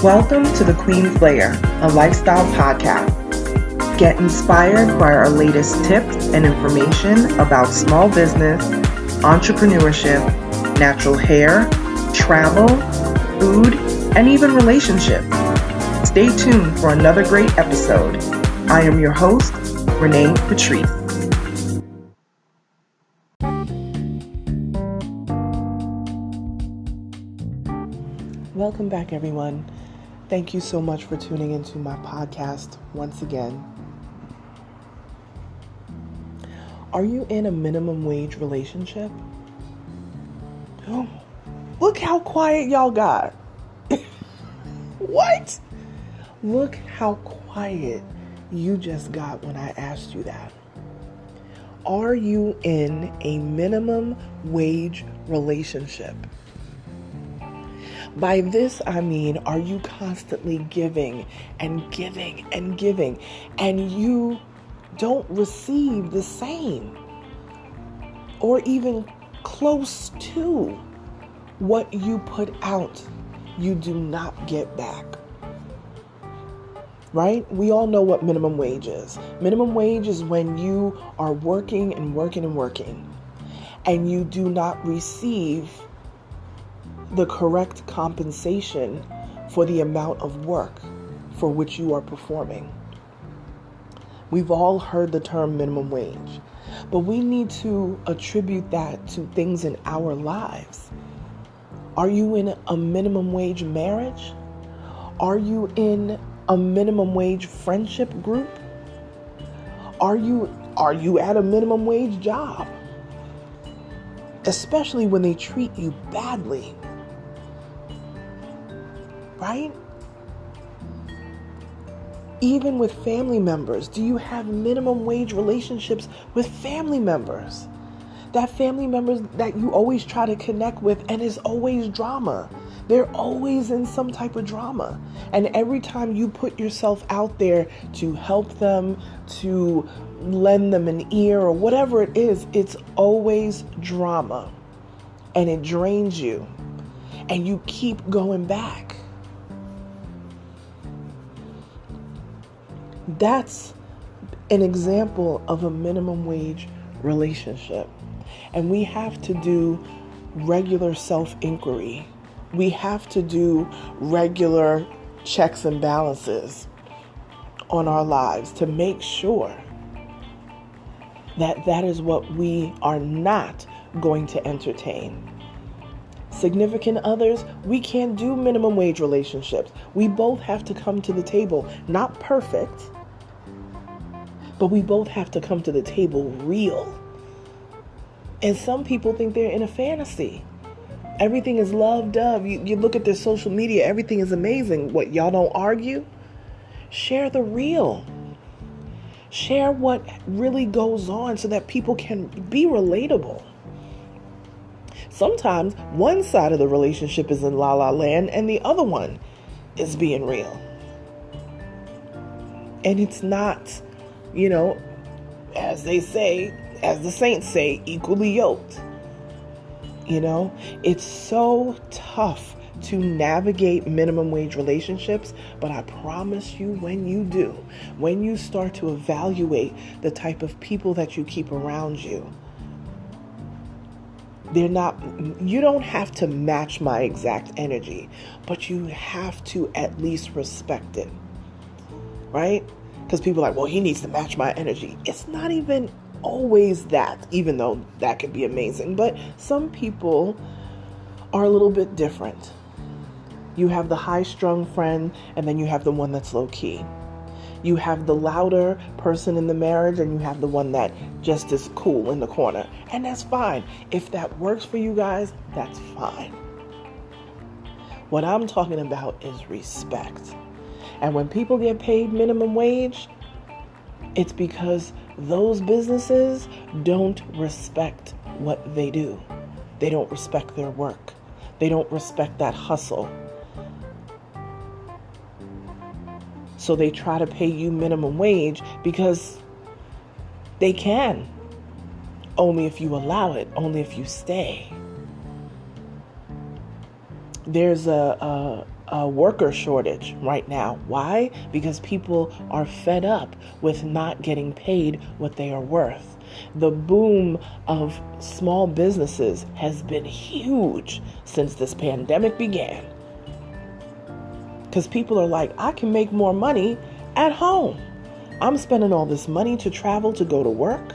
Welcome to the Queen's Lair, a lifestyle podcast. Get inspired by our latest tips and information about small business, entrepreneurship, natural hair, travel, food, and even relationships. Stay tuned for another great episode. I am your host, Renee Patrice. Welcome back, everyone. Thank you so much for tuning into my podcast once again. Are you in a minimum wage relationship? Oh, look how quiet y'all got. What? Look how quiet you just got when I asked you that. Are you in a minimum wage relationship? By this, I mean, are you constantly giving and giving and giving, and you don't receive the same or even close to what you put out? You do not get back. Right? We all know what minimum wage is. Minimum wage is when you are working and working and working, and you do not receive the correct compensation for the amount of work for which you are performing. We've all heard the term minimum wage, but we need to attribute that to things in our lives. Are you in a minimum wage marriage? Are you in a minimum wage friendship group? Are you at a minimum wage job? Especially when they treat you badly. Right? Even with family members, do you have minimum wage relationships with family members? That family members that you always try to connect with, and it's always drama. They're always in some type of drama. And every time you put yourself out there to help them, to lend them an ear or whatever it is, it's always drama. And it drains you. And you keep going back. That's an example of a minimum wage relationship. And we have to do regular self-inquiry. We have to do regular checks and balances on our lives to make sure that that is what we are not going to entertain. Significant others, we can't do minimum wage relationships. We both have to come to the table, not perfect, but we both have to come to the table real. And some people think they're in a fantasy. Everything is love, dove. You look at their social media, everything is amazing. What, y'all don't argue? Share the real. Share what really goes on so that people can be relatable. Sometimes one side of the relationship is in la la land and the other one is being real. And it's not, as they say, as the saints say, equally yoked. It's so tough to navigate minimum wage relationships, but I promise you, when you do, when you start to evaluate the type of people that you keep around you, you don't have to match my exact energy, but you have to at least respect it, right? Because people are like, well, he needs to match my energy. It's not even always that, even though that could be amazing. But some people are a little bit different. You have the high-strung friend, and then you have the one that's low-key. You have the louder person in the marriage, and you have the one that just is cool in the corner. And that's fine. If that works for you guys, that's fine. What I'm talking about is respect. And when people get paid minimum wage, it's because those businesses don't respect what they do. They don't respect their work. They don't respect that hustle. So they try to pay you minimum wage because they can. Only if you allow it, only if you stay. There's a worker shortage right now. Why? Because people are fed up with not getting paid what they are worth. The boom of small businesses has been huge since this pandemic began. Because people are like, I can make more money at home. I'm spending all this money to travel to go to work.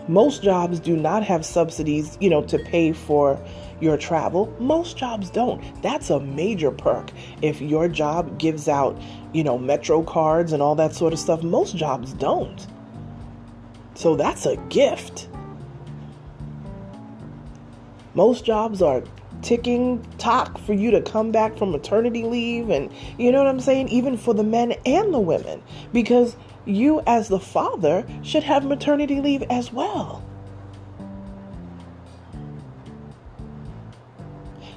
Most jobs do not have subsidies, to pay for your travel. Most jobs don't. That's a major perk. If your job gives out, Metro cards and all that sort of stuff, most jobs don't. So that's a gift. Most jobs are ticking tock for you to come back from maternity leave, and you know what I'm saying? Even for the men and the women, because you as the father should have maternity leave as well.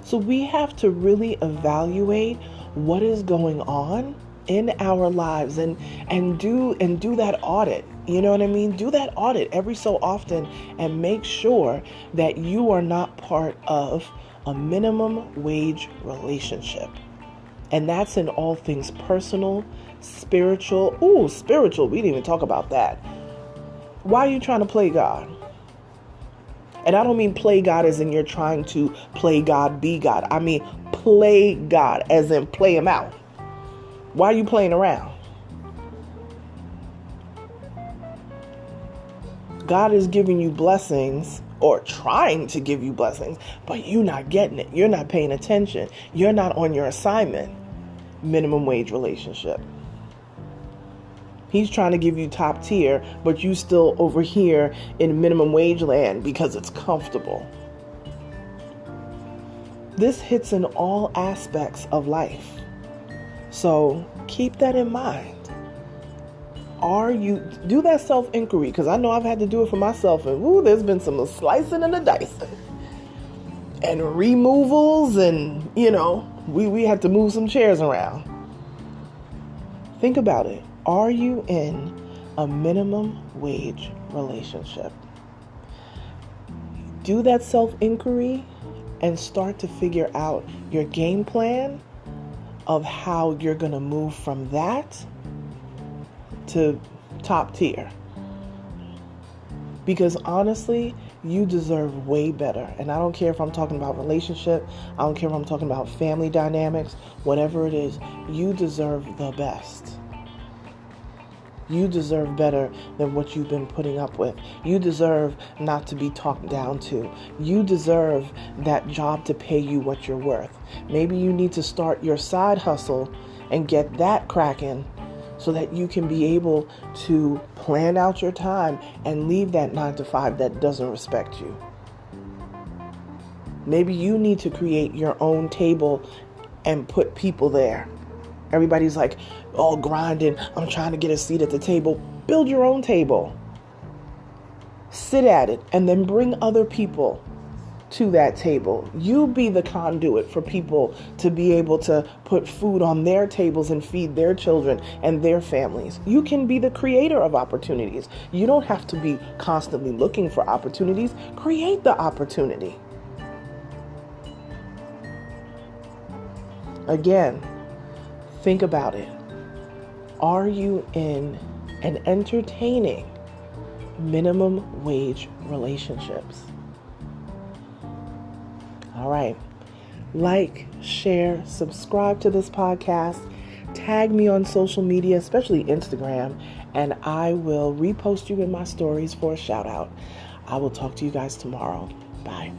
So we have to really evaluate what is going on in our lives and do that audit. You know what I mean? Do that audit every so often and make sure that you are not part of a minimum wage relationship. And that's in all things personal, spiritual. Ooh, spiritual. We didn't even talk about that. Why are you trying to play God? And I don't mean play God as in you're trying to play God, be God. I mean play God as in play him out. Why are you playing around? God is giving you blessings or trying to give you blessings, but you're not getting it. You're not paying attention. You're not on your assignment. Minimum wage relationship. He's trying to give you top tier, but you still over here in minimum wage land because it's comfortable. This hits in all aspects of life. So keep that in mind. Do that self-inquiry, because I know I've had to do it for myself, and there's been some slicing and a dicing and removals, and we had to move some chairs around. Think about it. Are you in a minimum wage relationship? Do that self-inquiry and start to figure out your game plan of how you're going to move from that to top tier. Because honestly, you deserve way better. And I don't care if I'm talking about relationship, I don't care if I'm talking about family dynamics, whatever it is, you deserve the best. You deserve better than what you've been putting up with. You deserve not to be talked down to. You deserve that job to pay you what you're worth. Maybe you need to start your side hustle and get that cracking so that you can be able to plan out your time and leave that 9-to-5 that doesn't respect you. Maybe you need to create your own table and put people there. Everybody's like, all grinding, I'm trying to get a seat at the table. Build your own table. Sit at it and then bring other people to that table. You be the conduit for people to be able to put food on their tables and feed their children and their families. You can be the creator of opportunities. You don't have to be constantly looking for opportunities. Create the opportunity. Again, think about it. Are you in an entertaining minimum wage relationships? All right. Like, share, subscribe to this podcast, tag me on social media, especially Instagram, and I will repost you in my stories for a shout out. I will talk to you guys tomorrow. Bye.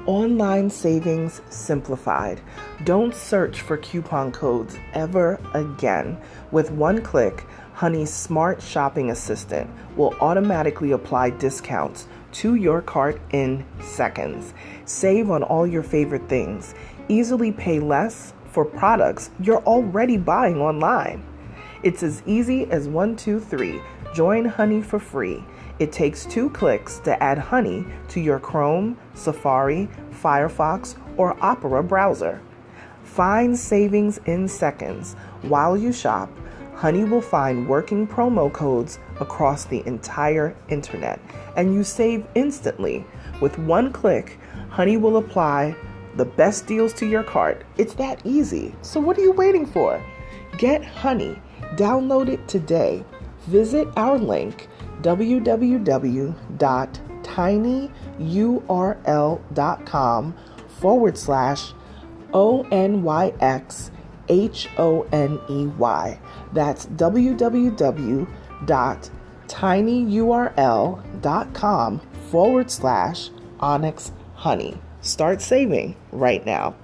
Online savings simplified. Don't search for coupon codes ever again. With one click, Honey's smart shopping assistant will automatically apply discounts to your cart in seconds. Save on all your favorite things. Easily pay less for products you're already buying online. It's as easy as 1, 2, 3. Join Honey for free. It takes 2 clicks to add Honey to your Chrome, Safari, Firefox, or Opera browser. Find savings in seconds while you shop. Honey will find working promo codes across the entire internet, and you save instantly. With one click, Honey will apply the best deals to your cart. It's that easy. So what are you waiting for? Get Honey. Download it today. Visit our link, www.tinyurl.com/ONYXHONEY. That's www.tinyurl.com/Onyx Honey. Start saving right now.